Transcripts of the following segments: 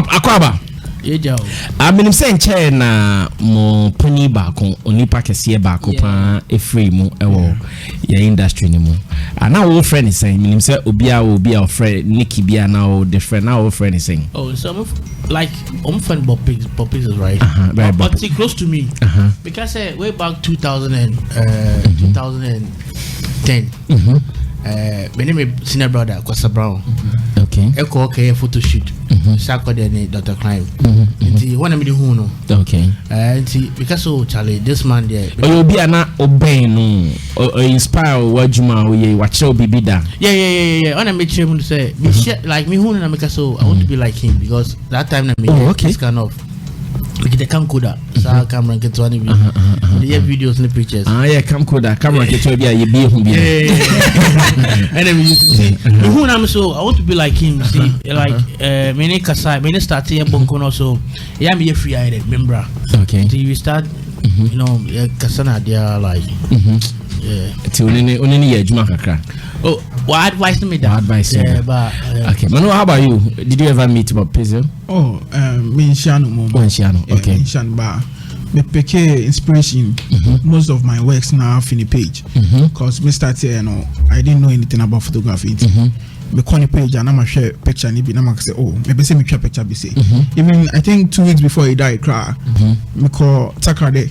Akwaba. I mean, I'm saying chair na mo pony bako onipa kese bako pa efree mu ewo your industry ni mu. And now old friend is saying, meaning say obia friend Nicky bia now the friend now old friend is saying. Oh, so like friend Bob Pigs is right. Right, but see close to me because way back 2010. My name is senior brother Kwasa Brown. Okay. Okay, photo shoot. Sako de Dr. Crime. Nti one me the who no. Okay. Nti because so Charlie this man there. You be na obey no or inspire wajuma we watch your baby da. Yeah. When I make sure to say me like me who na make so I want to be like him because that time na me this kind of like the camcorder. So camera get to any video. The videos and the pictures. Yeah, camcorder. Camera get to be a be and then you see who I'm so I want to be like him. See like many kasai, many start here bonkono so yeah me free eyed member. Okay. So you start you know kasana they are like yeah. It's only year juma kakra. Oh, what advice me that? Advice. Yeah, but okay. Manu, how about you? Did you ever meet Bob Pizzle? Oh, me in Shano. Okay. In Shano bar. Me pick inspiration. Most of my works now off in the page. Cause me start here, I didn't know anything about photography. Me call the page and I'm share picture and be na say oh maybe say me share picture be say. Even I think 2 weeks before he died, me call Takade.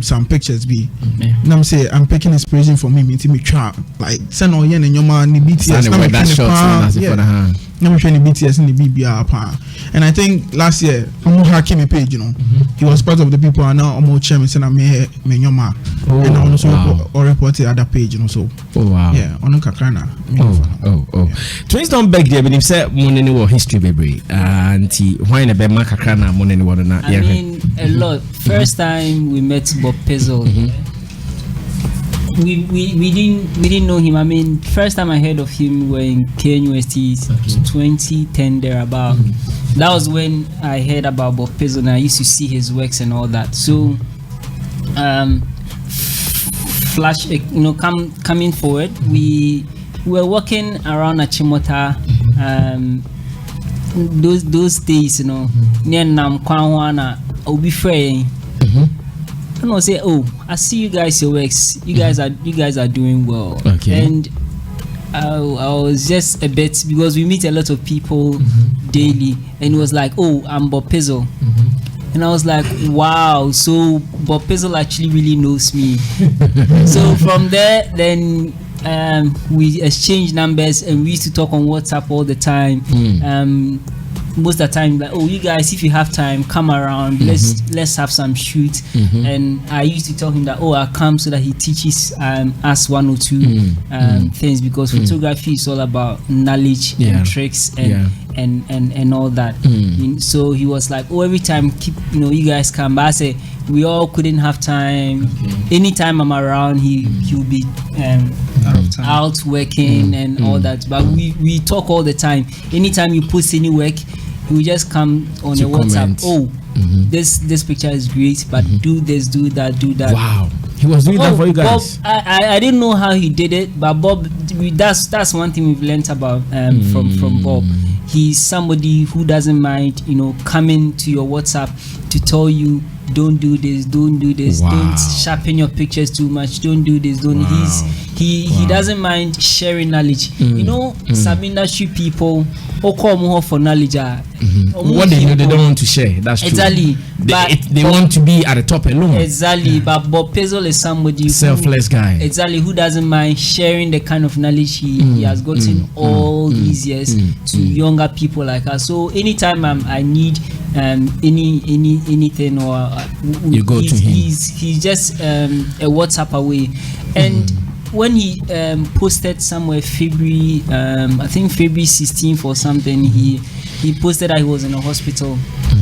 Some pictures be now say I'm picking inspiration from him into me try like send all yen and your man the BTS now I'm showing the BTS in the BBR and I think last year I'm hacking a page he was part of the people and now I'm chairman saying I'm here and I also reported other page so yeah on Kakrana twins don't beg there but him say money war history baby and why in a bema Kakrana money war na I mean a lot. First time we met Bob Pizzle, we didn't know him. I mean, first time I heard of him were in KNUST 2010 thereabout. That was when I heard about Bob Pizzle and I used to see his works and all that. So, coming forward, we were walking around Achimota. Those days, near Namkwana. I'll be free. And I'll say, oh, I see you guys your works. You guys are doing well. Okay. And I was just a bit because we meet a lot of people daily, and it was like, oh, I'm Bob Pizzle. And I was like, wow, so Bob Pizzle actually really knows me. So from there, then we exchanged numbers and we used to talk on WhatsApp all the time. Most of the time, like, oh, you guys, if you have time, come around. Let's have some shoot. And I used to tell him that, oh, I'll come so that he teaches us 1 or 2 things because photography is all about knowledge and tricks and all that. So he was like, oh, every time, you guys come. But I say we all couldn't have time. Anytime I'm around, he'll be out working and all that. But we talk all the time. Anytime you post any work, he will just come on your WhatsApp. Oh, this picture is great, but do this, do that. Wow, he was doing that for you guys. Bob, I didn't know how he did it, but Bob, that's one thing we've learned about from Bob. He's somebody who doesn't mind, coming to your WhatsApp to tell you, don't do this, don't sharpen your pictures too much, don't do this, he doesn't mind sharing knowledge. Some industry people come for knowledge. What they know, they don't want to share. That's true. Exactly. They want to be at the top alone. Exactly. But Bob Pizzle is somebody selfless guy. Exactly, who doesn't mind sharing the kind of knowledge he has gotten all these years to younger people like us. So anytime I need anything or you go to him. He's just a WhatsApp away. And when he posted somewhere February, I think February 16th or something, he posted that he was in a hospital.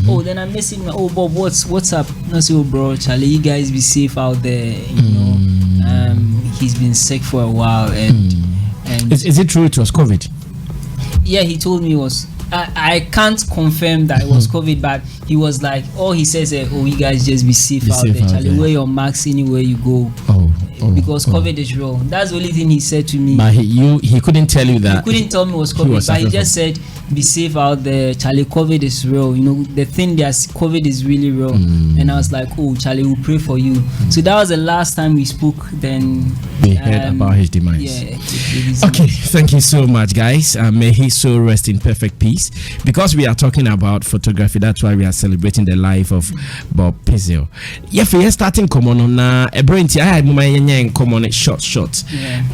Oh, then I messaged him. Oh, Bob, what's up? I said, oh, bro, Charlie, you guys be safe out there. He's been sick for a while, and is it true it was COVID? Yeah, he told me it was. I can't confirm that it was COVID, but he was like, all he says, oh, you guys just be safe out there, Charlie. Wear your masks anywhere you go. because COVID is real. That's the only thing he said to me. But he couldn't tell you that. He couldn't tell me it was COVID, but he just said, be safe out there, Charlie, COVID is real. You know, the thing there's COVID is really real. And I was like, oh, Charlie, we'll pray for you. So that was the last time we spoke. Then we heard about his demise. Yeah. Okay, thank you so much, guys. May he so rest in perfect peace. Because we are talking about photography, that's why we are celebrating the life of Bob Pizzo. Yeah, for starting common on a brain, I had my common short.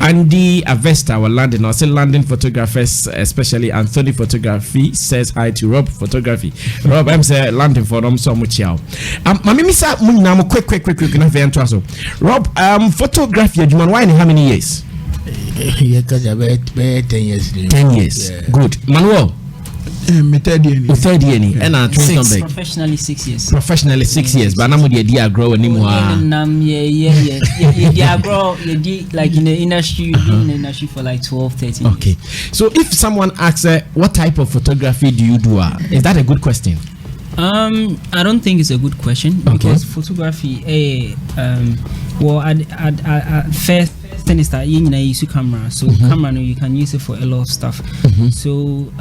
And the Avesta were London, I say London photographers, especially Anthony Photography, says hi to Rob Photography. Rob, I'm saying London for them so much. Mammy, quick. Rob, photography, why in how many years? Yeah, because about 10 years. 10 years. Yeah. Good. Manuel? Third year. And professionally 6 years. Professionally 6 years. But I'm with the grow anymore. Yeah, grow. Like in the industry, you've been in the industry for like 12, 13 years. Okay. So if someone asks, what type of photography do you do? Is that a good question? I don't think it's a good question because photography, well, at first thing is that you use a camera, so camera you can use it for a lot of stuff. So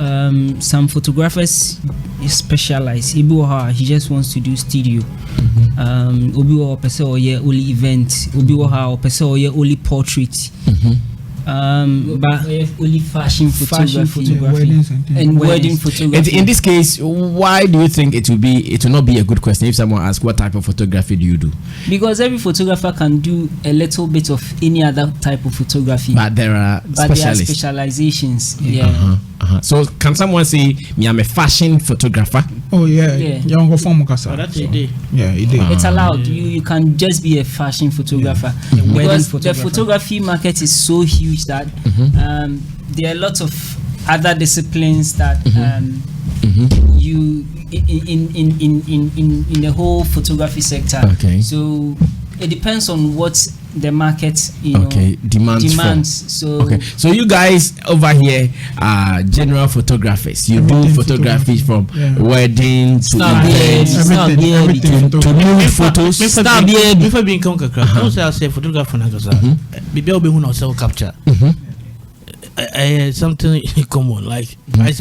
some photographers specialize. He just wants to do studio. Obi or person or only event. Obi or only portrait. But only fashion photography and wedding photography. In this case, why do you think it will not be a good question if someone asks what type of photography do you do? Because every photographer can do a little bit of any other type of photography. But there are specializations. So can someone say me I'm a fashion photographer? Oh yeah. That's it. Yeah, it did. It's allowed. You can just be a fashion photographer because the photography market is so huge that there are lots of other disciplines that you in the whole photography sector. Okay. So it depends on what the market demands. So you guys over here are general photographers. You do photography from weddings to events, to nude photos. Before being I say photographer na capture. Something common like I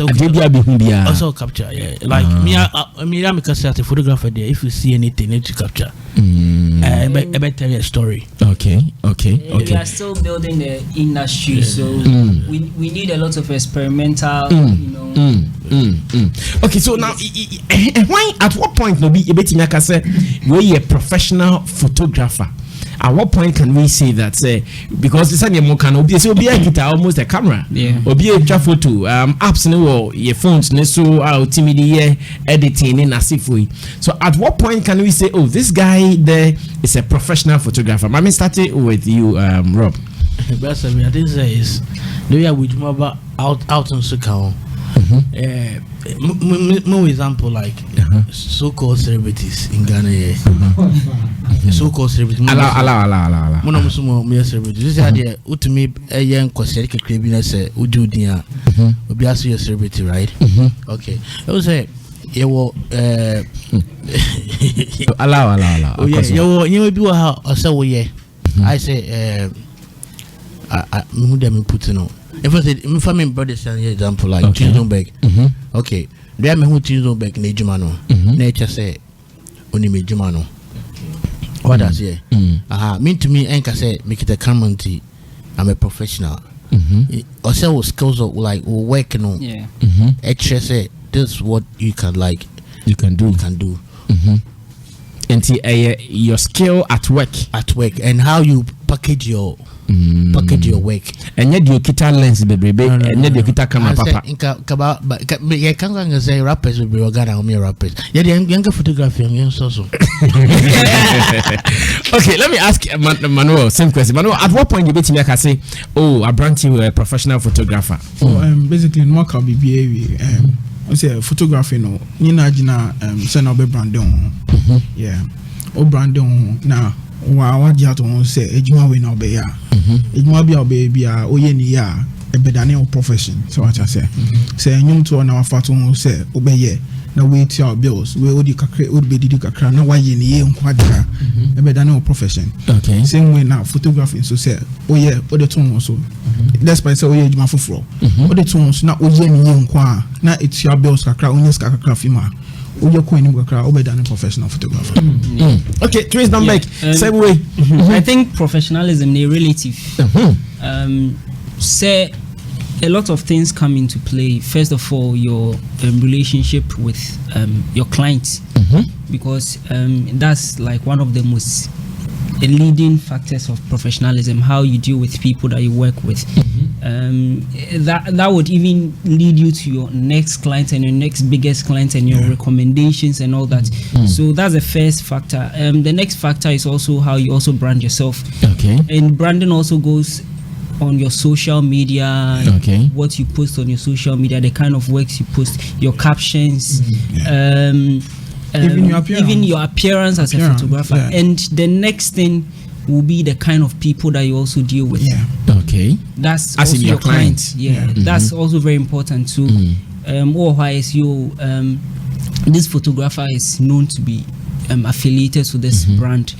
also capture. Like me I'm a photographer there. If you see anything, need to capture. I better tell you a story. Okay. We are still building the industry, so we need a lot of experimental, Okay, so now why at what point no be can say we a professional photographer? At what point can we say that because this time can be almost a camera, be a photo apps no your phones so editing in asifui. So at what point can we say, oh, this guy there is a professional photographer? I mean, starting with you, Rob. Best I think is the way we move out on Sukao. More example like so-called celebrities in Ghana. So-called celebrities. Allah. One of them celebrities. This idea, to me, a young Kosek Krabina say, "Would you do Would be asking a celebrity, right?" Okay. I would say, you will. Allah. You will do how or so. Yeah. I say, I put no. If I'm in brothers and example like Chinzonberg, okay, there me who Chinzonberg ne Jumano, nature say only me Jumano. What does it? Mean to me, Anka say make it a common tea. I'm a professional. Also skills of like working on. Actually say this is what you can like. You can do. And your skill at work and how you package your work. And yet you kita lens baby and yet you kita camera papa. You can't say rappers will be organ me rappers. Yeah, the younger photography and so. Okay, let me ask Manuel same question. Manuel, at what point you bet me I can say, oh, I brand you a professional photographer? Basically in Maka BBA I say photography no nina jina send obe brandon. Yeah. O brandon na wa dia to say ejuma we na obe ya. Ejuma bia obe bia oye ni ya e bedane o profession. So what I say. Say nyum to na wa fa to say obe ye na we to our bills we odi kakra odi be didi kakra na why ye nkwadra e be dane profession. Okay. Same way now photography so say oh yeah odi to so despite say oh yeah juma foforo odi to so na oye ni nkwa na it's your bills kakra onye ska kakra fima oye ko ni kakra o be dane professional photographer. Okay, Trace Dumbek, same way. I think professionalism is relative. Say a lot of things come into play. First of all, your relationship with your clients, because that's like one of the most leading factors of professionalism. How you deal with people that you work with. That would even lead you to your next client and your next biggest client and your recommendations and all that. So that's the first factor. The next factor is also how you also brand yourself. Okay. And branding also goes on your social media, what you post on your social media, the kind of works you post, your captions, even your appearance as a photographer. And the next thing will be the kind of people that you also deal with. Okay. That's as also in your clients. That's also very important too. Otherwise, this photographer is known to be affiliated to this brand.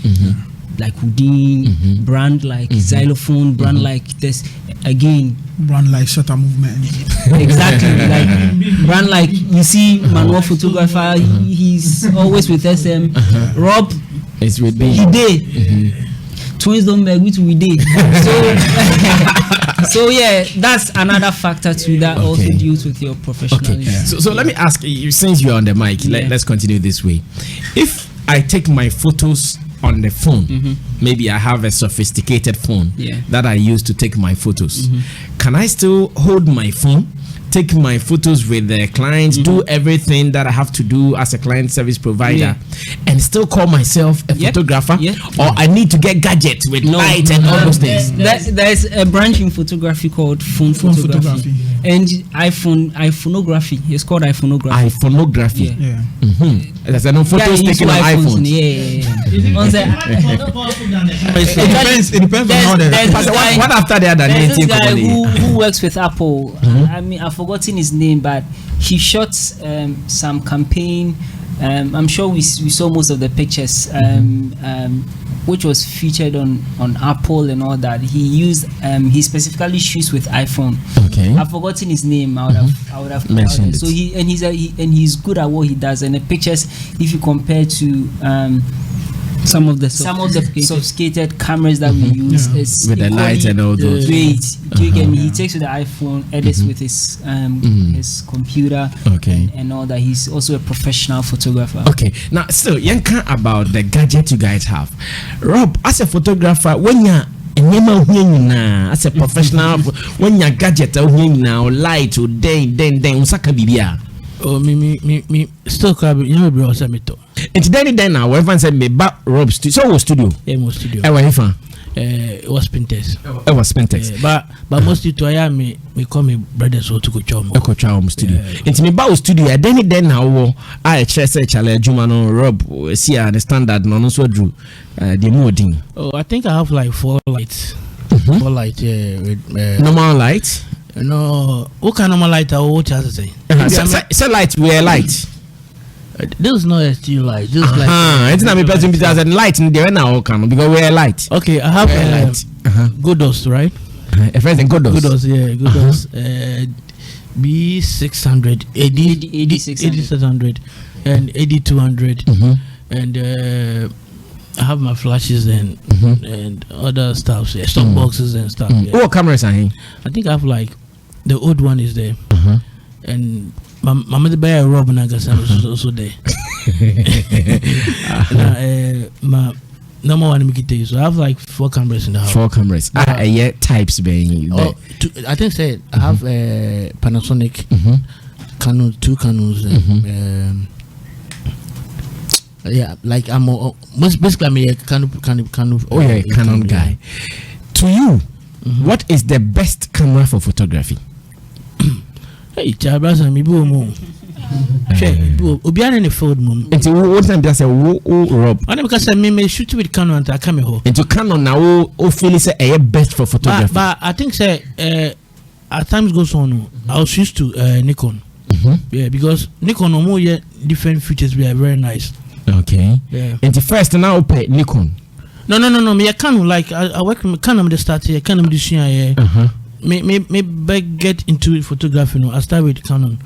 Like Houdin, brand like Zylofon, brand like this again. Brand like Shutter Movement. Exactly. Like brand like you see manual photographer, he's always with SM. Rob is with me. Twins don't beg which we did. So yeah, that's another factor too that also deals with your professionalism. So let me ask you, since you're on the mic, let's continue this way. If I take my photos on the phone, maybe I have a sophisticated phone that I use to take my photos. Can I still hold my phone, take my photos with the clients, do everything that I have to do as a client service provider, and still call myself a photographer? Or I need to get gadgets with light and all those things? There's a branch in photography called phone photography. And iPhoneography. It's called iPhoneography. iPhoneography. There's no photos taken on iPhones. It depends on how they. One after the other. There's this guy who works with Apple. I mean, I've forgotten his name, but he shot some campaign. I'm sure we saw most of the pictures, which was featured on Apple and all that. He specifically shoots with iPhone. I've forgotten his name. I would have mentioned it. So he's good at what he does. And the pictures, if you compare to some of the sophisticated cameras that we use, is with the lights and all those. Great. He takes with the iPhone, edits with his computer, and all that. He's also a professional photographer. Now, still, Yanka, about the gadget you guys have. Rob, as a photographer, when you're as a professional, when you're gadget now, light or then usaka bibia. Oh, me still can't be. You know, bro, say me to. It's then now. Everyone said me back Rob studio. So was studio. Studio. It was Pinterest. It was Pinterest. But mostly to I me call me brother so to go chow studio. It's me back studio. Then now I say challenge Juma no Rob see the standard no so drew the moding. Oh, I think I have like 4 lights. 4 lights. Normal lights. No, what kind of light I what you say? Say light we light. This is not a steel light. This is it's not me person because light in there now come because we're light. Okay, I have light. Godos, right? A friend in Godos. Godos. B600, 8600, and 8200, and I have my flashes and other stuff, stock boxes and stuff. What cameras are here? I think I have like the old one is there, and my mother buy a Rob Nagasan is also there. My number one so I have like 4 cameras in the house. 4 cameras. Types being there. I think I have a Panasonic Canon, 2 Canons. Like I'm basically I'm a Canon. Canon guy. To you, what is the best camera for photography? Hey, Chabras me boom. Obiane ne field mum. Enti what time just say Rob. And because I me shoot with Canon and I come here. Enti Canon now o feel say best for photography. But I think say as times goes on, I was used to Nikon. Yeah, because Nikon no more different features we are very nice. Okay. Yeah. And the first now pay Nikon. No. Me I Canon, like I work with Canon the start here, Canon this year. Me get into photography. I start with Canon.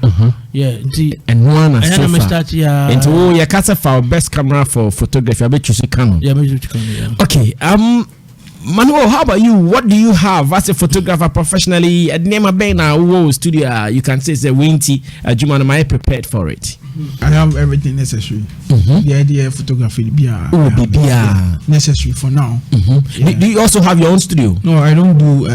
Yeah. And one and then I start into your casa for best camera for photography. I bet you see Canon. Yeah, me choose Canon. Yeah. Okay. Manuel, how about you? What do you have as a photographer professionally? At Nema Bena studio, you can say it's a windy. Juman, am I prepared for it? I have everything necessary. The idea of photography be necessary for now. Yeah. Do you also have your own studio? No, I don't do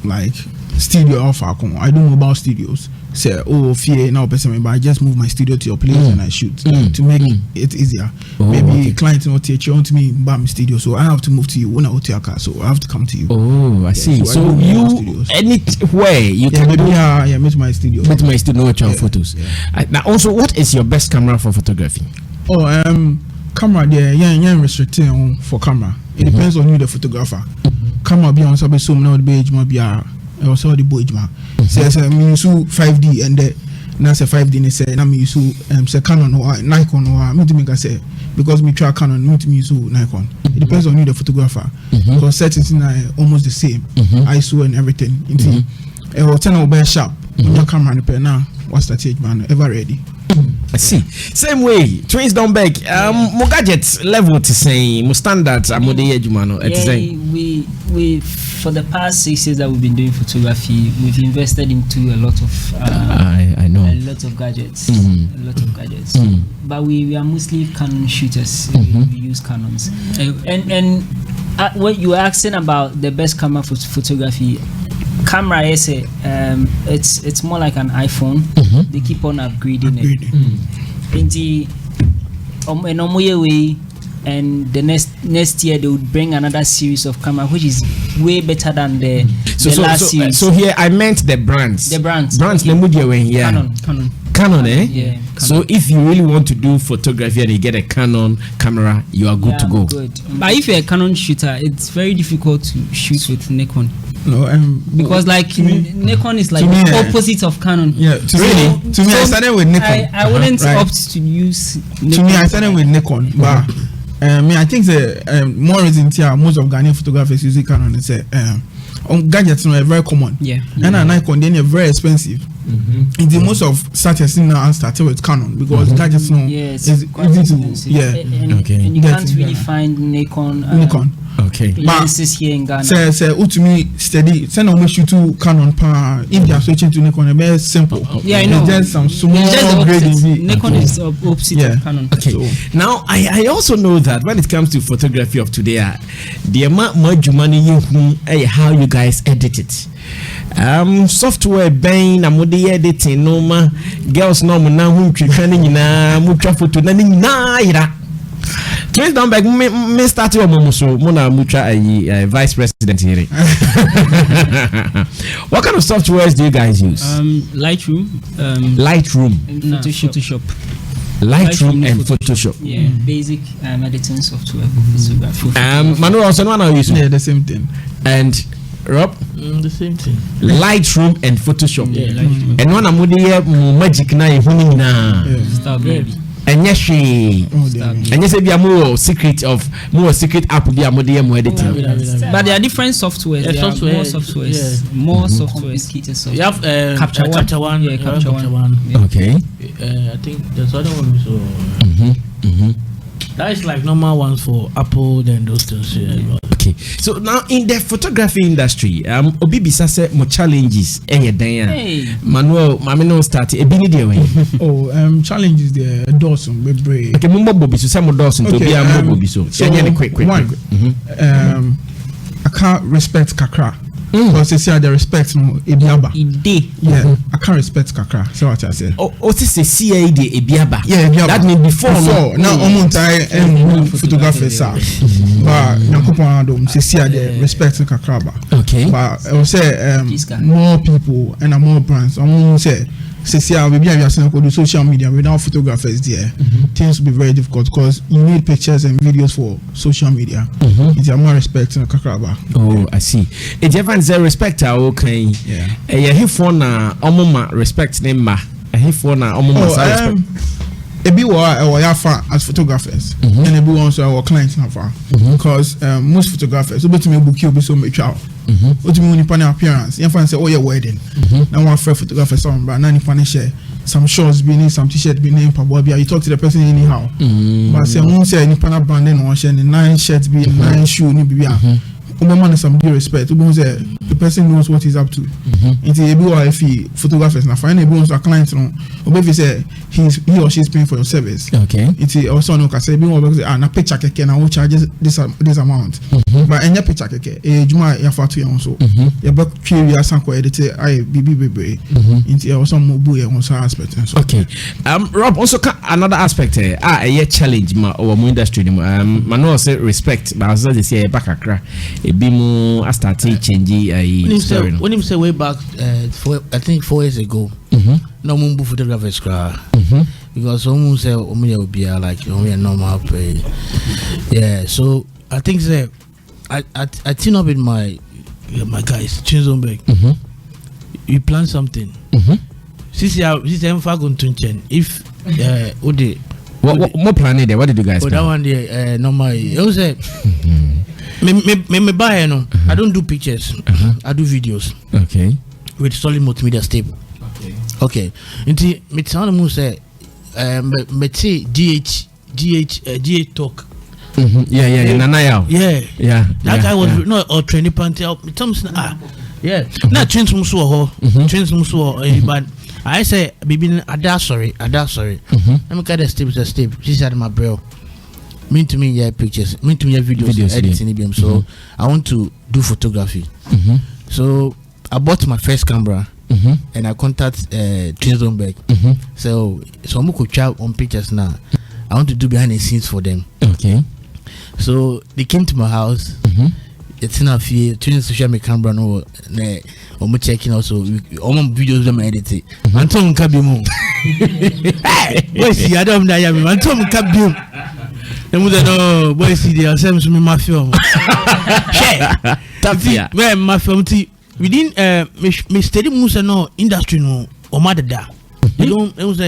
like studio alpha. I do mobile studios. Say, fear now person, but I just move my studio to your place and I shoot to make it easier. Maybe clients not take you to me by my studio, so I have to move to you when I go to your car, so I have to come to you. Oh, I see. So you anywhere you can do meet my studio. Meet my studio, watch your photos. Yeah. Now, also, what is your best camera for photography? Camera there, restricted for camera. It depends on you, the photographer. Camera be on so now the page might be also the boy man. Says me use 5D and now say 5D say na me use say Canon or Nikon or me to make say because me try Canon me to use Nikon. It depends on you, the photographer. Because settings are almost the same. ISO and everything. Or 10 or bear sharp. Your camera repair now. What's the stage man ever ready? I see. Same way, Twins don't beg. Mo gadgets level to say, mo standards. We for the past 6 years that we've been doing photography, we've invested into a lot of I know a lot of gadgets, but we are mostly Canon shooters. We use Canons, and what you were asking about the best camera for photography. Camera is it's more like an iPhone. They keep on upgrading it. And the next year they would bring another series of camera which is way better than the last series. So here I meant the brands. Brands. Canon, eh? Yeah. Canon. So if you really want to do photography and you get a Canon camera, you are good to go. Good. But if you're a Canon shooter, it's very difficult to shoot with Nikon. No, because like Nikon is like the opposite of Canon. Yeah, to me, I started with Nikon. I wouldn't opt to use Nikon. To me, I started with Nikon, but I think the more reason here, most of Ghanaian photographers using Canon. It's gadgets are very common. Yeah. And Nikon, then they're very expensive. The most of starters now started with Canon because gadgets now is quite expensive. And you can't really find Nikon. Okay. Lenses here in Ghana. Say to me steady. Send on shoot to Canon pa. If you are switching to Nikon, it's very simple. Yeah, I know. There's some small upgrading. Nikon is opposite of Canon. Okay. So, now I also know that when it comes to photography of today, the amount much money how you guys edit it. Software bang amode editing no ma girls no na hu twetwa ni nyina mutwa photo na ni nyina ira. Twins don't beg me start your mom so mona mutwa vice president here. What kind of softwares do you guys use? Lightroom and Photoshop. Lightroom and Photoshop. Yeah, basic editing software. Manuel also one are using. Yeah, the same thing. And Rob, the same thing. Lightroom and Photoshop. Yeah, Lightroom. And one amudi magic na ehuni na. Star baby. And yes, and yes, be a more secret app be a more editing. But there are different softwares. More softwares. You have Capture One. Yeah, Capture One. Okay. I think there's other one. So. That is like normal ones for Apple, then those things. Yeah. Okay. So now in the photography industry, Obibisa said more challenges. Hey, Manuel, Mamino started a bini way. Challenges there. Dawson, brave. Okay, Mumbo Bobiso, some Dawson to be a Mobiso. So quick. One. I can't respect Kakra. Because they say the respect no ebiaba. Yeah, I can't respect Kakra. So what I said. Oh, this is CAD ebiaba. Yeah, ebiaba. That means before. Now I'm photographers are. But Nakupa Adam say the respect Kakra. Okay. But I will say more people and more brands. I won't say maybe I do social media without photographers there. Things will be very difficult because you need pictures and videos for social media. It's a more respect in Kakraba. Oh, I see. If you have respect, okay. Yeah. Here for na omoma respect name ma. for now almost ebi wa yafa as photographers and ebi won so our clients na fa because most photographers obetumi book you be so metwa otumi ni panel appearance yan fan say oh your wedding na one fair photographer some ba na ni panel share some shorts be need some t-shirt be name pa boy you talk to the person anyhow but say won say ni panel brand no one share 9 shirts be 9 shoe ni bibia man some due respect the person knows what he's up to into ebi wa if photographers na fine ebi so client no obi say he or she is paying for your service into also no ka say ebi wa say na picture keke na we charge this amount but enya picture keke juma ya fa to yon so ya back query asan ko edit I bibi into also mo bu ya so aspect so Rob also another aspect a challenge ma our industry ma no say respect but also they say back akra ebi mo started changing story when him say way back I think 4 years ago no mumbu photographers cry because someone say omo will be like omo normal pay so I think say I team up with my guys Chinzonberg we plan something since I'm far going to change if what more planning there what did you guys that one there normal it was me buy no I don't do pictures I do videos with solid multimedia stable okay until me tell them say me say GH talk yeah that guy was no or training panty me tell me na train some so but I say baby ada sorry let me get the step she said my bro mean to me yeah pictures mean to me yeah videos editing IBM so I want to do photography so I bought my first camera and I contact Chinzonberg so I'm going to try on pictures now I want to do behind the scenes for them so they came to my house it's in a few twins to share my camera no I'm checking also all my videos them edited Anton Kabimo boys I don't know Anton Kabimo no boys see they are same to me my film share my film within me steady moves no industry no or madada you don't it was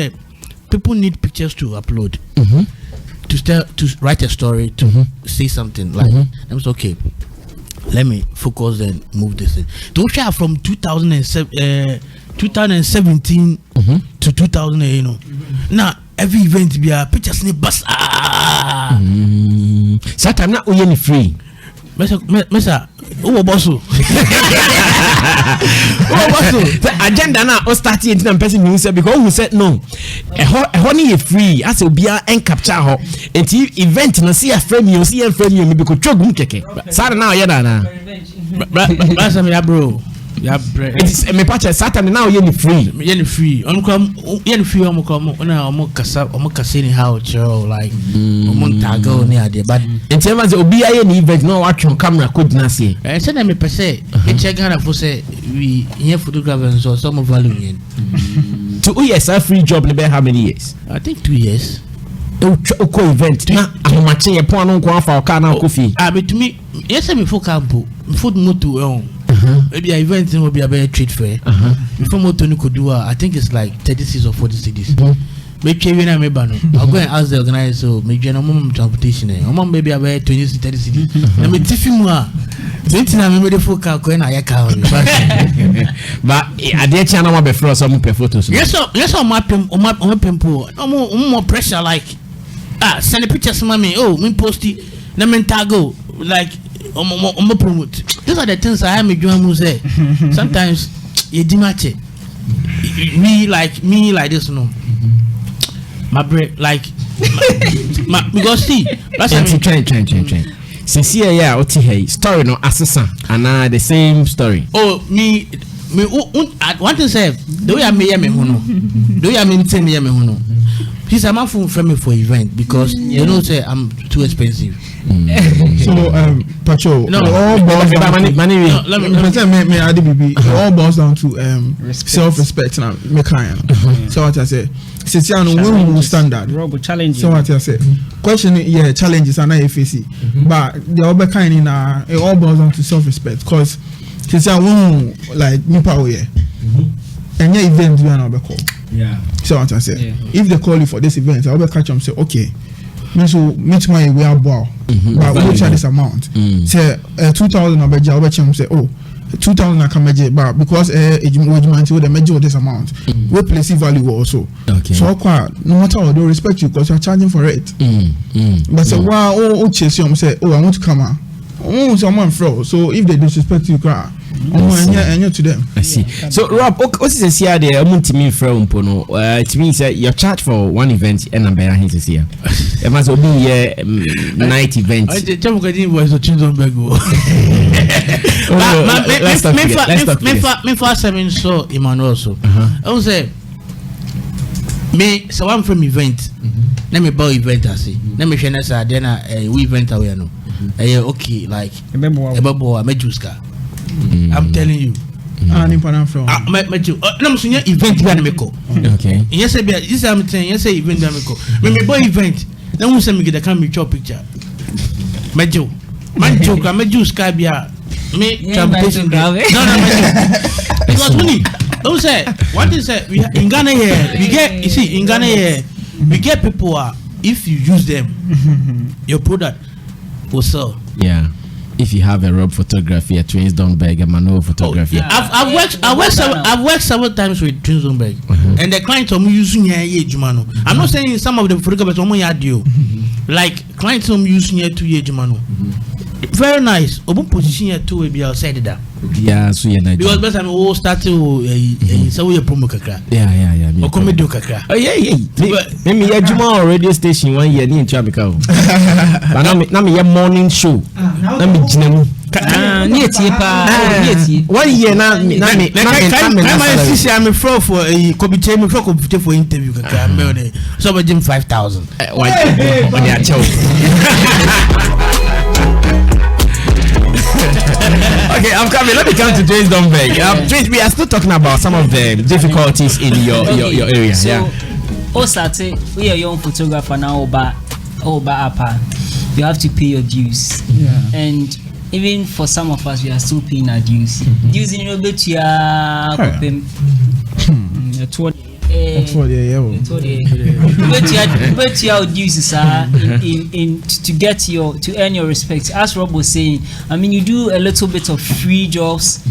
people need pictures to upload to write a story to say something like I was okay let me focus and move this thing to share from 2017 to 2000 you know now every event be a pictures ni bus Satam na oyeni free Mesa o bosso the agenda na o start it na person who said because who said no e free as obia en capture ho enti event na see a frame you see a frame you because chogum keke sare na oyeda na basa me bro yeah it is me patch Saturday now you free on come na kasa ni how like tago ni ade but enti ever say obi aye ni event no watch on camera code na say say na me pese e check Ghana for say we here photographers so some value yen 2 years a free job be how many years I think 2 years o event na ahomache ye pon no nko afa o ka na kofi betumi yes me for campo food moto maybe an event will be a very trade fair before moto ni could do I think it's like 36 or 40 cities maybe when I maybe I'll go and ask the organizer so maybe no more transportation mom maybe about 20 to 30 cities na me tifi mu a 20 na me dey for car ko na ya car but ade cha na ma be for some photos yes my pempo no more pressure like send the pictures mommy me post it na me tago like promote. These are the things I am doing. Say sometimes you dimache me like this no. My brain like because see that's train. Since yeah, story no assassin and the same story. Me one thing say the way I me no. The way I me tell me no. Please, I'm not for me for event because you know say I'm too expensive. So Pacho, no, all boils down me all boils down to self-respect now. Me kind. So what I say, since you know we standard. Challenge. So what I say, question challenges are not FAC, but the other kind in it all boils down to self-respect because since you know like me power and your event we are not call. Yeah. So what I say, if they call you for this event, I'll be catch them say, okay, me so meet my way about, but we charge this amount. Say 2,000 I'll be say, oh, 2,000 I can measure, but because age the measure this amount, we place value also. Okay. So no matter how they respect you because you're charging for it. But say, wow, oh, chase you, say, oh, I want to come out. Oh, someone fro. So if they disrespect you, cry. And you're to them. I see. So Rob, what is this here? The multi fro umpono. It means that you're charged for one event and I'm bearing his here. It must be a night event. I just was a chin on bego. Let's talk. Me for 7 so Emmanuel so. I will say me so I'm from event. Let me buy event I see. Let me share that then we event away no. Okay, like a mejuska. I'm telling you. Okay. Yes, this I'm saying. Yes, event Damico. When me boy event, then we say me get a camera picture. Mejo, mejuska bia. Me transportation. No. Because money. Don't say. What is it? We in Ghana here. We get. You see, in Ghana here, we get people. If you use them, your product will sell. Yeah. If you have a Rob photography, a Twins Donberg, a Manuel photography. Yeah. I've worked several times with Twins Donberg, and the clients are using Jumano. I'm not saying some of the photographers are deal. Like clients are using 2 year Jumano. Very nice. Open position here too will be outside that. Yeah, so yeah. Because best time we start to so we promo kakra. Yeah. Or comedy kakra. Oh yeah. Me ya Juma radio station 1 year ni in Chabika. But now me morning show. Na me jinemu. Ni etie pa. 1 year na me. My sister I'm for a committee me for interview kakra. So we give 5,000. Why? Okay, I'm coming. Let me come to James Donberg. James, we are still talking about some of the difficulties in your area. So, we are young photographer now. Over you have to pay your dues. Yeah. And even for some of us, we are still paying our dues. Dues in your bit, but your dues to earn your respect. As Rob was saying, I mean, you do a little bit of free jobs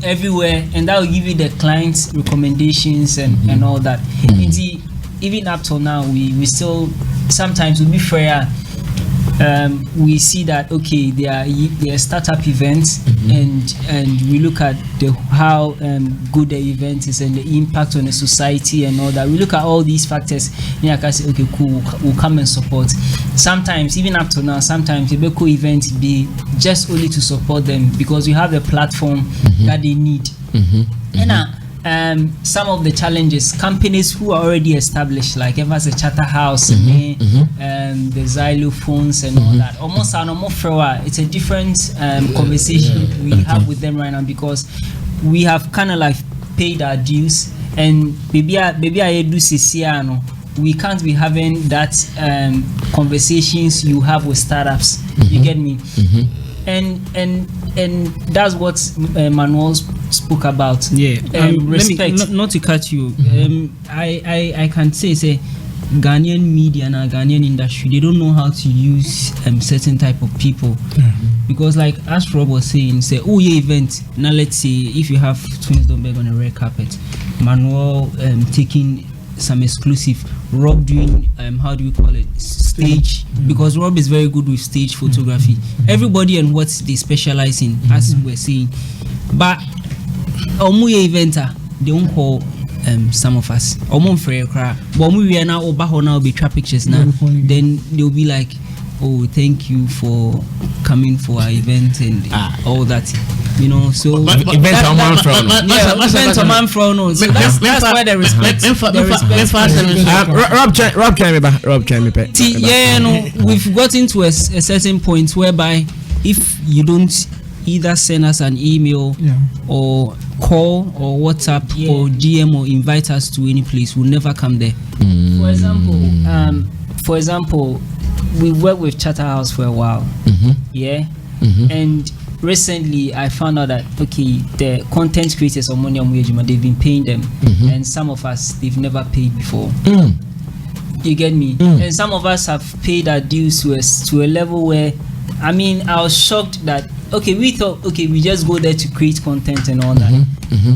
everywhere, and that will give you the clients recommendations and all that. Even up till now, we still sometimes will be fair. We see that okay, they are startup events, and we look at how good the event is and the impact on the society and all that. We look at all these factors, and I can say okay, cool, we'll come and support. Sometimes, even up to now, sometimes the Beko event be just only to support them because we have a platform that they need. Some of the challenges, companies who are already established, like Evers a Charterhouse, the Zylofons and all that, almost it's a different conversation we have with them right now because we have kind of like paid our dues, and maybe I do Siciano. We can't be having that conversations you have with startups. You get me? And that's what Manuel spoke about. Respect. Let me not to cut you. I can say Ghanaian media and Ghanaian industry, they don't know how to use certain type of people. Because like as Rob was saying, say event. Now let's say if you have Twins Donberg on a red carpet, Manuel taking some exclusive, Rob doing how do we call it, stage, because Rob is very good with stage photography. Everybody and what they specialize in, as we're saying. But Omuye eventer, they don't call some of us. Omon free cry. But we are now now be trap pictures now. Then they'll be like, oh, thank you for coming for our event and all that. You know, so event on man from. Event on man from. So that's why the respect. Rob can me. Yeah, no, we've gotten to a certain point whereby if you don't either send us an email or call or WhatsApp or DM or invite us to any place, we'll never come there. For example, we worked with Charterhouse for a while. And recently I found out that okay, the content creators of Money they've been paying them, and some of us they've never paid before. You get me? And some of us have paid our dues to a level where, I mean, I was shocked that okay, we thought okay, we just go there to create content and all that.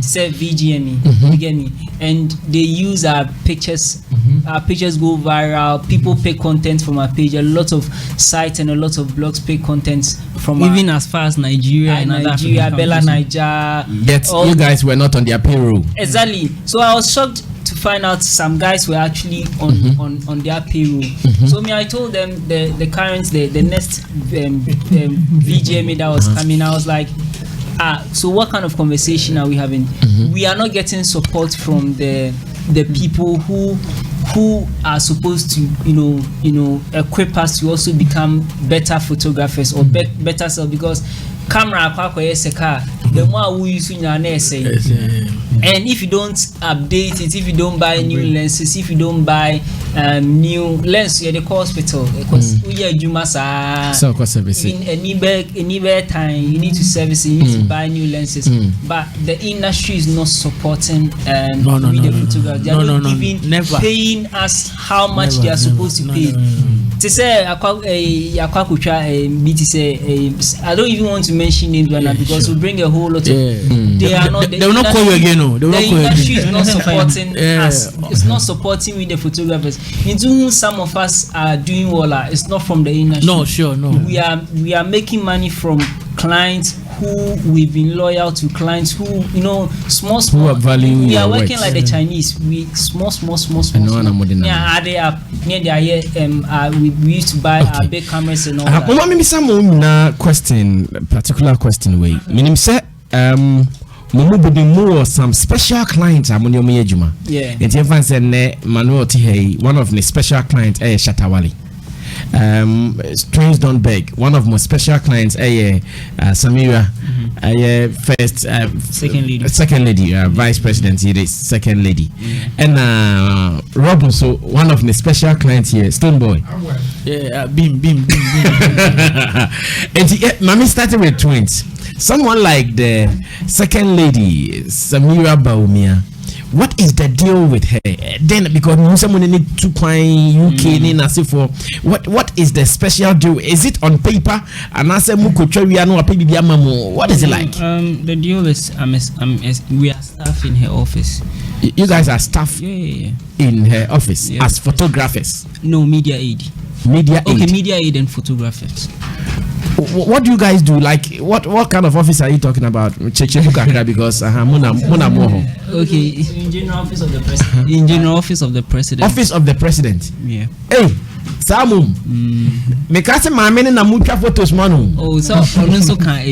Say VGME, you get me? And they use our pictures. Our pictures go viral. People pay content from our page. A lot of sites and a lot of blogs pay content from even as far as Nigeria and Nigeria, Bella Niger. Yet you guys were not on their payroll. Exactly. So I was shocked to find out some guys were actually on their payroll. So I told them the current the next VGMA that was coming. I was like, so what kind of conversation are we having? We are not getting support from the people who are supposed to equip us to also become better photographers or better self, because camera the more we use and if you don't update it, if you don't buy new lenses, if you don't buy new lens, you're the hospital because we are in any time you need to service it, you need to buy new lenses. But the industry is not supporting video photographers. They are not even paying us how much they are supposed to pay. To say BT say I don't even want to mention names right now because we bring a whole lot of they are not they will not call you again. The industry is not supporting us. It's not supporting with the photographers. Into some of us are doing well. It's not from the industry. No, sure, no. We are making money from clients who we've been loyal to, clients who small who are valuing we are your working works. like the Chinese. We small. Yeah, we used to buy our big cameras and all that. Maybe some particular question way. Meaning say more some special clients are money ejuma. Yeah. And you say Manuel Tihei, one of the special clients Shatawali. Strings don't beg. One of my special clients Samira, first second lady, vice president here is second lady, and Robin, so one of the special clients here, Stone Boy. Beam. And mommy started with twins. Someone like the second lady Samira Baumia. What is the deal with her? Then because someone need to find UK for what is the special deal? Is it on paper? And I say what is it like? The deal is we are staff in her office. You guys are staff in her office as photographers? No, media aid. Media aid. Okay, media aid and photographers. What do you guys do? Like what kind of office are you talking about? Because okay, in general office of the president. In general office of the president. Office of the president. Yeah. Hey, Samu. Mekase mamene na mucha photos manu. Oh, so also can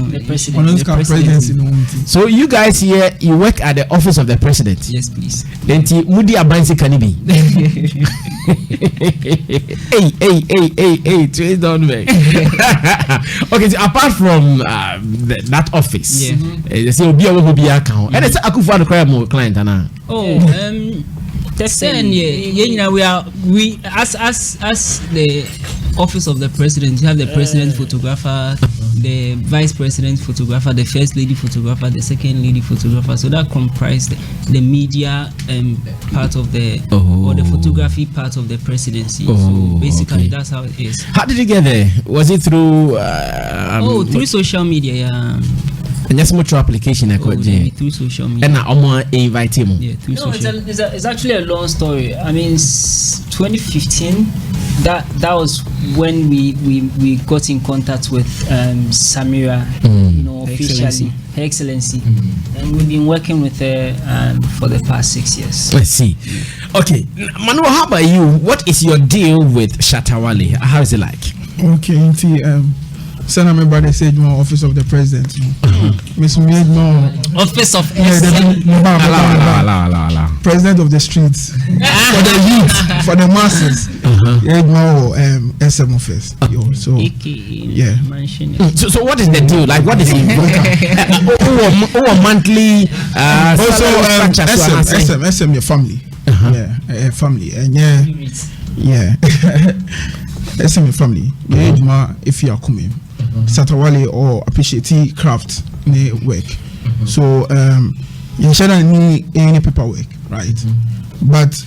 the president. So you guys here, you work at the office of the president. Yes, please. Then Mudi Abansi Kanibi. Hey, please don't make. Okay, so apart from that office, they say Obi will be account. And it's a good client, Anna. Oh, we as the office of the president, you have the president photographer, the vice president photographer, the first lady photographer, the second lady photographer. So that comprised the media part of the or the photography part of the presidency. So basically that's how it is. How did you get there? Was it through through social media? Yeah. And just much application through social media. And I invite him. Yeah, through social. It's actually a long story. I mean, 2015. That was when we got in contact with Samira, officially, Her Excellency, and we've been working with her for the past 6 years. Let's see. Okay, Manuel, how about you? What is your deal with Shatawale? How is it like? Okay, Senator, my brother said more office of the president. Miss made more office of president of the streets for the youth, for the masses. More SM office. So yeah. So what is the deal? Like what is it? Monthly. Also SM your family. Family and yeah. SM your family. If you are coming. Satawale or appreciate craft work. So you shouldn't need any paperwork, right? But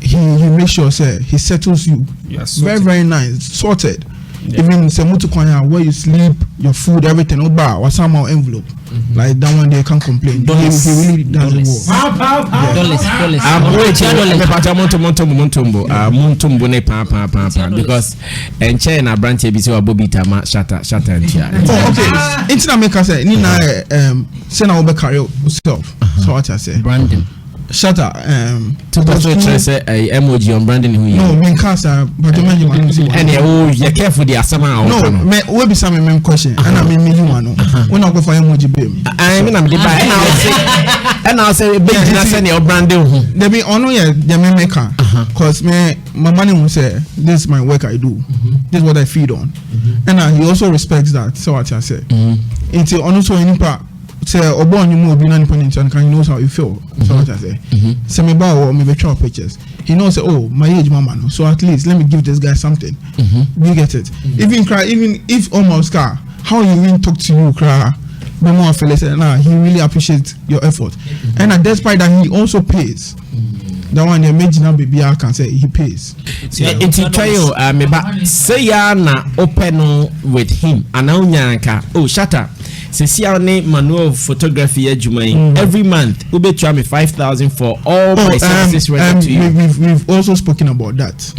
he makes sure say he settles you. Yes, very nice, sorted. Even Semutu Kwanya, where you sleep, your food, everything, or somehow envelope. Like that one, they can't complain. He really doesn't work. Because and China branch ABC or Bobby Tama shatter. Oh, okay. Internet maker say, Nina, send our back yourself. So what I say, Brandon. Shutter. To say a emoji on Brandon who you no, men casa, but you mention and you're careful the Asama. No, will be some main question, and I mean, you know, when I go for emoji beam. I mean, I'm the and I'll say, big send your Brandon. They be on the main maker, because my money will say, this is my work I do, this is what I feed on, and he also respects that. So what I say, until also any part. Say Obon you move in and he knows how you feel. So what I say. Say me bow or maybe show pictures. He knows say, oh, my age mama no. So at least let me give this guy something. You get it? Even if almost car, how he really talk to you, cry. But more feel say, nah, he really appreciates your effort. And despite that he also pays. That one the imagine baby I can say he pays. It's trial say ya na open with him and oh shatter. Say manual photography every month ube try me 5,000 for all my services rendered to you. We've also spoken about that.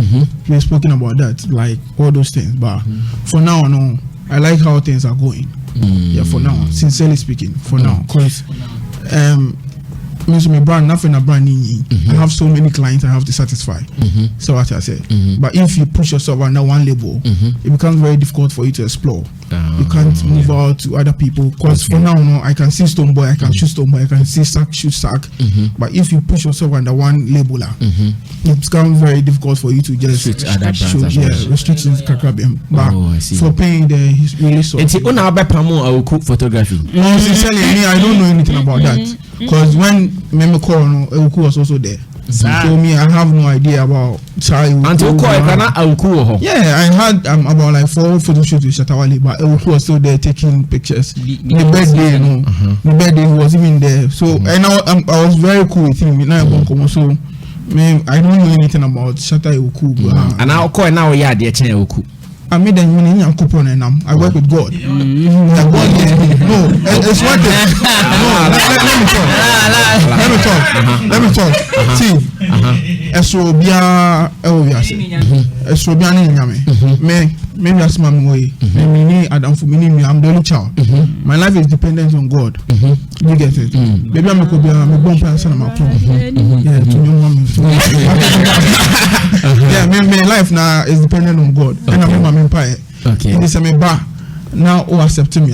We've spoken about that, like all those things. But for now, no, I like how things are going. Yeah, for now, sincerely speaking, for now, because my brand, nothing a brand new. I have so many clients I have to satisfy. So what I say. But if you push yourself under one label, it becomes very difficult for you to explore. You can't move out to other people. Because for now, no, I can see Stone Boy, I can shoot Stone Boy, I can see Sack, shoot Sack. But if you push yourself under one label, it becomes very difficult for you to just restrictions. But for paying there, he's really so. It's I will cook photography. No, sincerely, me, I don't know anything about that. Because when Memo Call, Ewoku was also there. So me, I have no idea about until yeah, I had about like 4 photo shoots with Shatawale, but Ewoku was still there taking pictures. The birthday, the birthday he was even there. So and I was very cool with him. So man, I don't know anything about Shatta Ewoku. And I'll call now. Yeah, dear Ewoku. I made a money and coupon and I work with God. God no, it's one thing. No, let me talk. See, Esobia Elvias. Esobia Nyame. Maybe that's my way. Maybe Adam for me, I'm the only child. My life is dependent on God. You get it? Maybe I'm a bomb person. I'm a yeah, to your mom. Yeah, my life now is dependent on God. And I'm my empire. Okay. It is a bar now who accept me.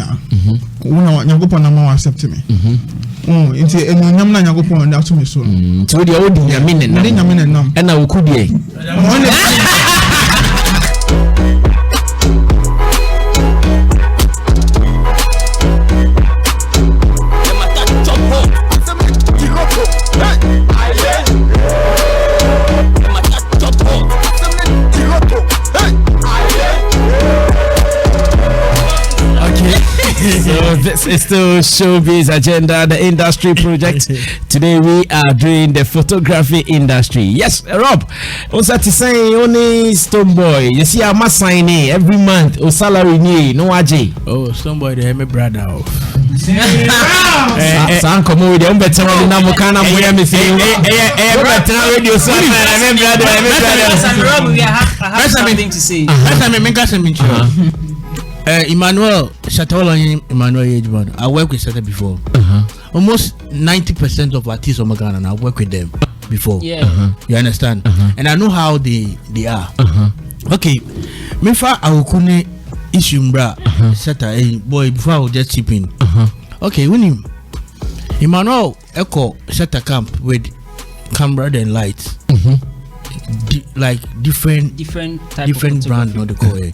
When I go upon them, accept me. It's a Namna Yago and that's me so. To the old Yamin and I could be. So this is still Showbiz Agenda, the industry project. Today we are doing the photography industry. Yes, Rob. Also to say only Stone Boy. You see, I must sign every month. O salary ni no AJ. Oh, Stone Boy, they have me brother. San come with them better on the Namukana boy. Me say, better radio. So I'm brother. Rob, we have something to say. Emmanuel Shatawale Emmanuel Ejman. I work with Shatta before. Almost 90% of artists on Ghana, and I work with them before. Yeah. You understand? And I know how they are. Okay. Mefa Awukune Ishumbra Shatta boy before I will just chip in. Okay, when him Emmanuel Echo Shatta camp with camera and lights. Like different brand, not the core.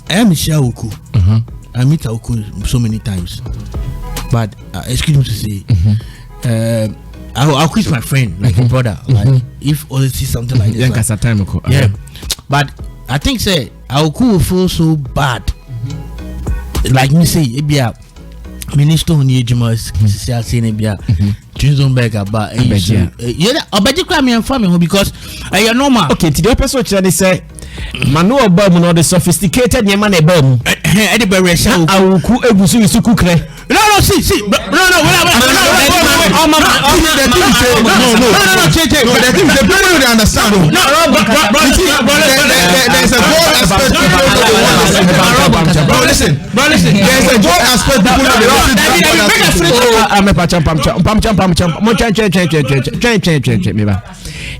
I am Shaoku. I meet Aoku so many times, but excuse me to say, Aoku is my friend, like a brother. Like if all see something like this, yeah. But I think say Aoku will feel so bad like me say ebia minister on Ejimas say ebia Twinzon Burger but yeah obeji kwa me inform me because you normal. Okay, to the person try say manual bomb no the sophisticated nyama na bomb e be re sha awuku egusu isuku kre. No, see, no, wait. The thing is, the people don't understand. No, there's a God aspect. Bro, listen. There's a God aspect.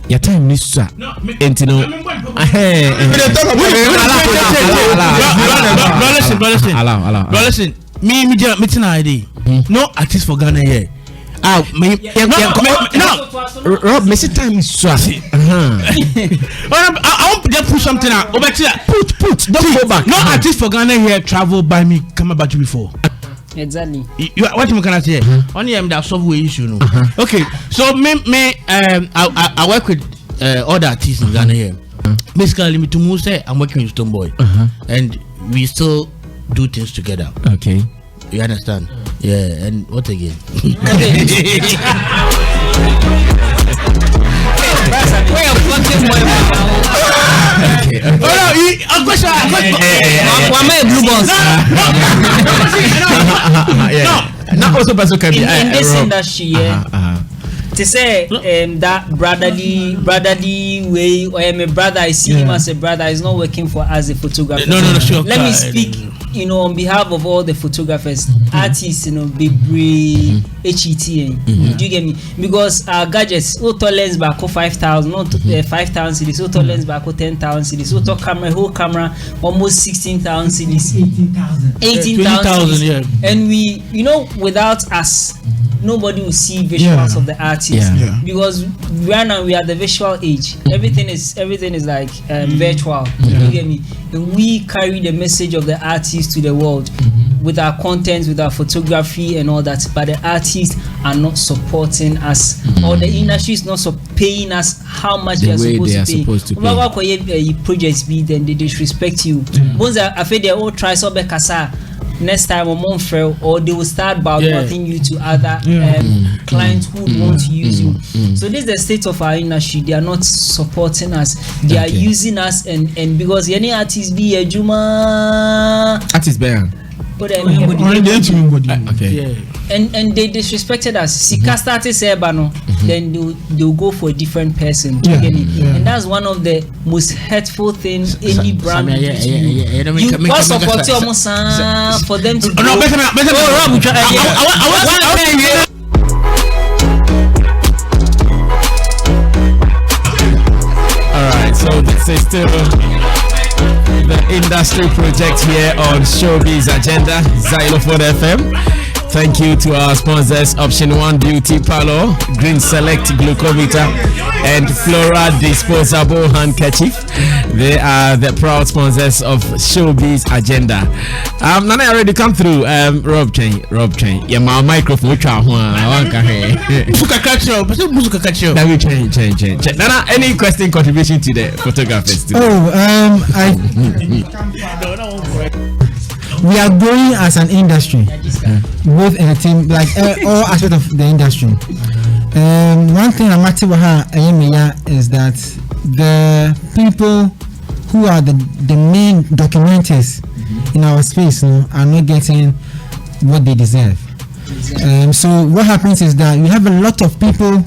Your time is sir. Entino. Bro, listen. Me meeting ID. No artist for Ghana here. Rob, Messi time is so. I want to put something out. Put. Don't go back. No artist for Ghana here travel by me. Come about you before. Exactly. What you can say? Only that subway issue. No. Okay. So I work with other artists in Ghana here. Basically, me to say I'm working with Stoneboy, and we still do things together. Okay. You understand? Yeah, and what again? In this industry, to say that brotherly way, or my brother, I see him as a brother, is not working for as a photographer. No, sure. Let me speak, on behalf of all the photographers, artists, Bibri, HET. Do you get me? Because our gadgets, auto lens back 5,000, not 5,000 cities, auto lens back 10,000 cities, auto camera, whole camera, almost 16,000 cities, 18,000, yeah. And we, without us, nobody will see visuals of the artist because right now we are the visual age. Everything is like virtual. You get me? And we carry the message of the artist to the world with our content, with our photography and all that. But the artists are not supporting us, or the industry is not paying us how much they are supposed to pay. Projects be then they disrespect you. Once I feel they all try so be kasa. Next time a month fail, or they will start boycotting you to other clients who want to use you. So this is the state of our industry. They are not supporting us. They are using us, and because any artist be a Juma artist bear. And they disrespected us. Sika started say then they'll go for a different person. And that's one of the most hurtful things any brand will do. You must support your for them to Alright, so this is still the industry project here on Showbiz Agenda, Zylofon FM. Thank you to our sponsors, Option 1 Beauty Parlor, Green Select Glucometer, and Flora Disposable Handkerchief. They are the proud sponsors of Showbiz Agenda. Nana already come through. Rob Chain. Yeah, my microphone. Nana, any question, contribution to the photographers too? We are growing as an industry, both in a team, like all aspects of the industry. One thing I'm active is that the people who are the main documenters in our space are not getting what they deserve. So what happens is that we have a lot of people.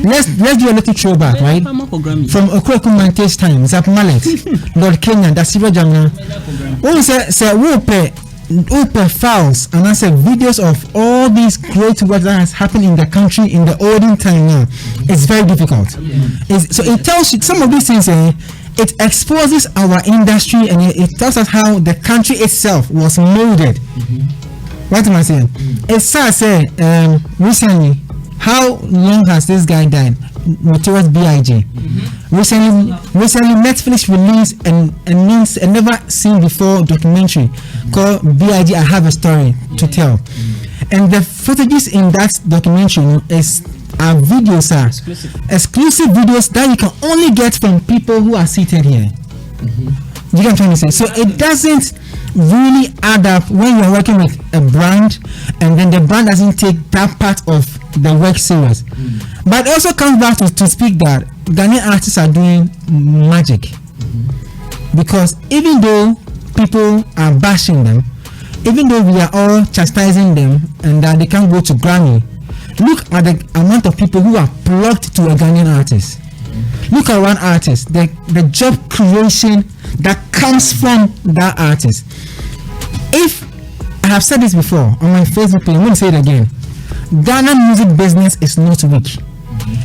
Let's do a little throwback, right? From Okweku Mante's time, Zap Mallet, Lord Kenya, Dasiva Jamna. We say open files and I said videos of all these great work that has happened in the country in the olden time now. It's very difficult. So it tells you some of these things. It exposes our industry and it tells us how the country itself was molded. What am I saying? It's sad. Recently, how long has this guy died? Notorious B.I.G. Recently, Netflix released a never seen before documentary called B.I.G. I Have a Story to Tell, and the footages in that documentary are videos, exclusive videos that you can only get from people who are seated here. You can try to say so. It doesn't really add up when you're working with a brand and then the brand doesn't take that part of the work serious. But it also comes back to speak that Ghanaian artists are doing magic. Because even though people are bashing them, even though we are all chastising them and that they can't go to Grammy, look at the amount of people who are plugged to a Ghanaian artist. Look at one artist, the job creation that comes from that artist. If I have said this before on my Facebook page, I'm going to say it again. Ghana music business is not weak.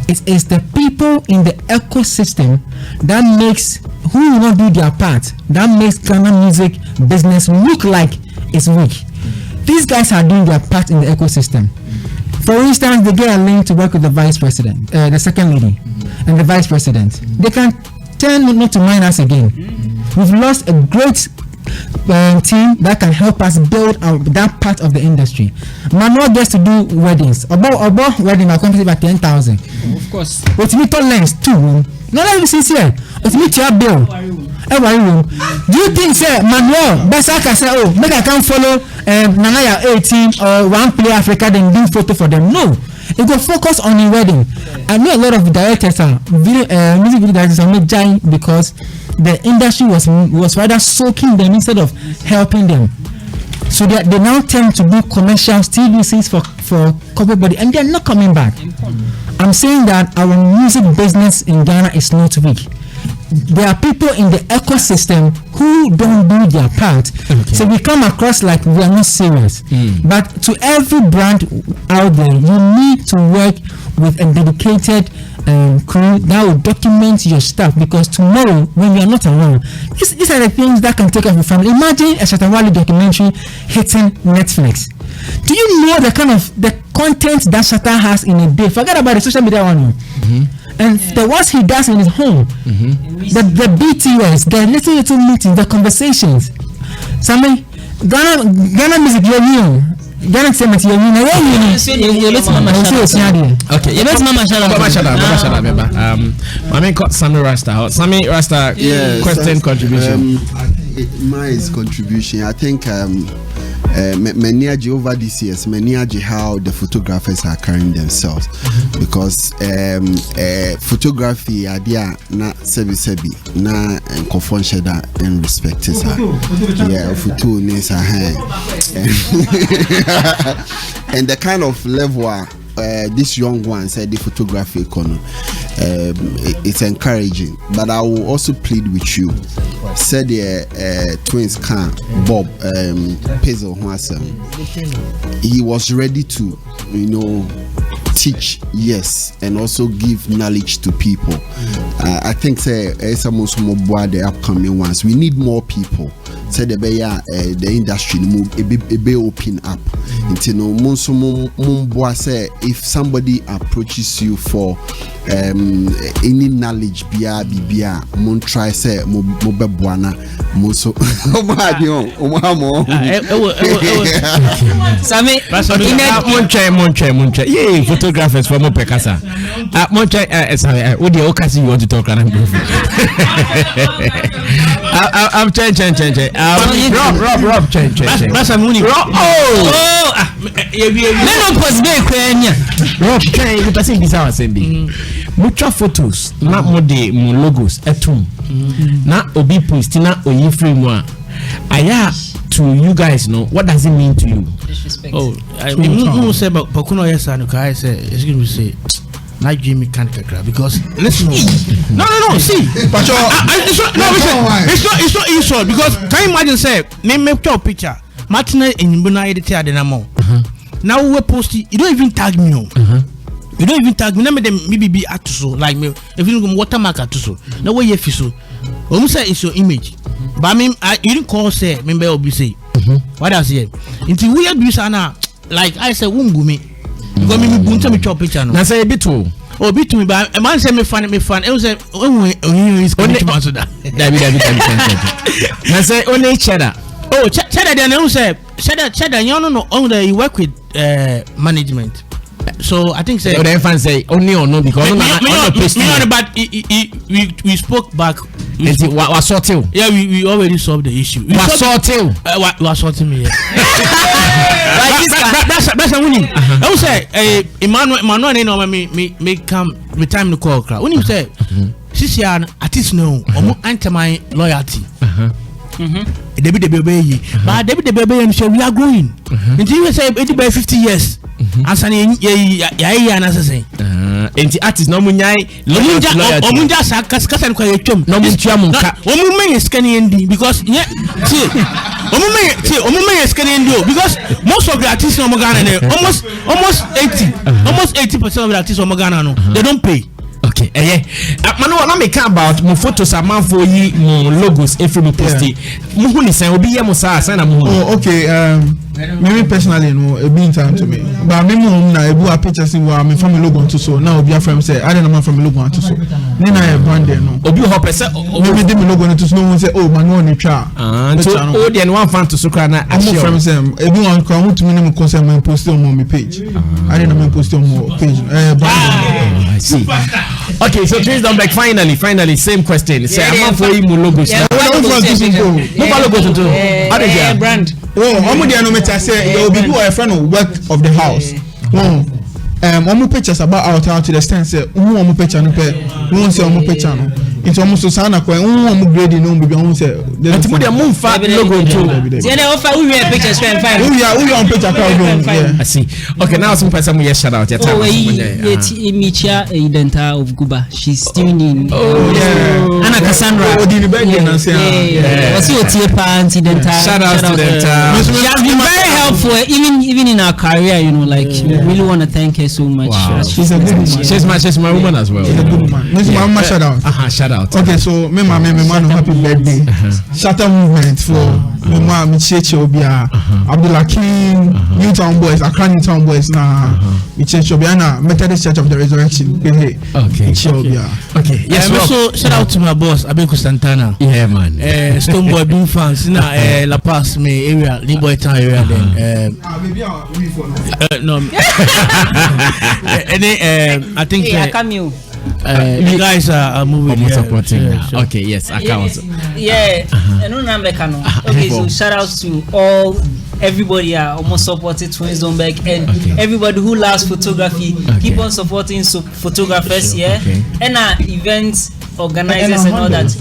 It is the people in the ecosystem that makes, who will not do their part, that makes Ghana music business look like it's weak. These guys are doing their part in the ecosystem. For instance, they get a link to work with the vice president, the second lady, and the vice president. They can tend not to mind us again. We've lost a great team that can help us build that part of the industry. Manuel gets to do weddings. About wedding, I come to about 10,000. Of course. But we talk lens too. No, let me sincere. But me your bill. Every room. Do you think, say, Manuel, best I can say, oh, make I can follow Nanaya 18 or One Play Africa, then do photo for them? No. It go focus on the wedding. I know a lot of directors are music video directors are made giant because the industry was rather soaking them instead of helping them. So they now tend to do commercials, TVCs for corporate body, and they're not coming back. I'm saying that our music business in Ghana is not weak. There are people in the ecosystem who don't do their part. So we come across like we are not serious. But to every brand out there, you need to work with a dedicated crew that will document your stuff, because tomorrow when you are not around, these are the things that can take off your family. Imagine a Shatawale documentary hitting Netflix. Do you know the kind of the content that Shatta has in a day? Forget about the social media one. And the ones he does in his home, the BTS, the little meetings, the conversations. Sammy, Ghana music, you're new. Ghana cement, you're new. Okay, you Mama I mean, Sammy Rasta. Sammy Rasta, question contribution. My contribution, I think. Many over these years, many how the photographers are carrying themselves, because photography idea na sebi na conform that and respect is photo is and the kind of level this young one said the photography economy, it's encouraging, but I will also plead with you. Said the twins can Bob Pezel he was ready to teach, yes, and also give knowledge to people. I think some more the upcoming ones, we need more people. Said the industry move be open up. If somebody approaches you for any knowledge, bia mon try say buana muso Sami monche yeah, photographers for Mopekasa monche sorry what the occasion you want to talk and I'm change Rob change Rob change you person bisa wasembi mucha photos na mode mo logos etum na obi post na oyi frame mo aya to you guys know what does it mean to you? Disrespect. Oh, I mean, say but Pakuno yes and I say excuse me say not Jimmy can't because listen no see but it's not insult because can you imagine say me top picture Martina in Buna edit the namo now we post you don't even tag me you don't even tag me maybe be at so like me if you go watermark at so no way you feel so say it's your image but I mean you didn't call say member will be say what does it until we abuse now like I say won't me because me bunta me chop picture no. Na say bit too. Oh bit to me but a man say me fan. E was say is going to answer that. David. Na say only cheddar. Oh cheddar then you say cheddar you know only you work with management. So I think say the fans say only or no because but we spoke back was sorted. Yeah, we already solved the issue. We sorted. Was sorting me. That's a winning. I would say, Emmanuel, you know, me come with time to call. When you say, Sisi artist no, enter my loyalty. Debbie the baby, but Debbie the baby and we are growing. Until you say 50 years. Ansani ya na sese enti artist no munyai omunja kasa no kwa chom no muntua munka omumen scanning ndi because yeah see omumen scanning ndi because most of the artists no Ghana almost 80% of the artists no Ghana no they don't pay. Okay, manu na make about mo photos amanfo yi mo logos every mo posti mo hu ni san obi ye mo sa na mo hu. Oh, okay. Me personally, no, it been time to me. But me mum na ebu a pictures in wa me from logo onto so. Now obi a friend say I don't know from logo onto so. Ni na e brand there no. Obi ho pese me dey me logo onto so no one say oh man no ni twa. So o dey no one fan to so kra na I'm from them. Ebi one come who to me name concern my post on my page. I don't know my post on my page. I see. Okay, so please don't back finally same question. Say am for you logos. No logos to. How dey get brand? Oh, omo dey no me say there will be people a friend of work of the house. Omo pictures about out to the extent say omo picture no pe. Won say omo picture no. It's almost so sana kwa omo grade no be omo say. But mo dey move fa logo to. See na offer we wear pictures friend fine. We on picture crowd do. I see. Okay, now some person we shout out your time. Oh, Michia Identa of Guba. She's doing in Anna Cassandra. Oh, the Belgian and say. What's your tear pants Identa? Shout out to them. She has been very helpful even in our career, you know, like we really want to thank her so much. Wow. She's a good woman. She's my woman as well. She's a good woman. Miss Mama shout out. Shout out. Okay, so me man happy birthday. Shout out movement for me man Micheche Obia, Abdullah King, Newtown Boys, Accra Newtown Boys na Micheche Obia na Methodist Church of the Resurrection. Okay. Okay. Yes, also shout out to my boss Abenku Santana. Yeah, man. Stone Boy Bean fans in La Paz me area, Liboy Town area then. No. I think you guys are moving supporting now. Sure. Okay, yes, I can also. Yeah, okay, so shout out to everybody almost supported Twins Donberg and everybody who loves photography. Keep on supporting photographers, and events organizers and all that.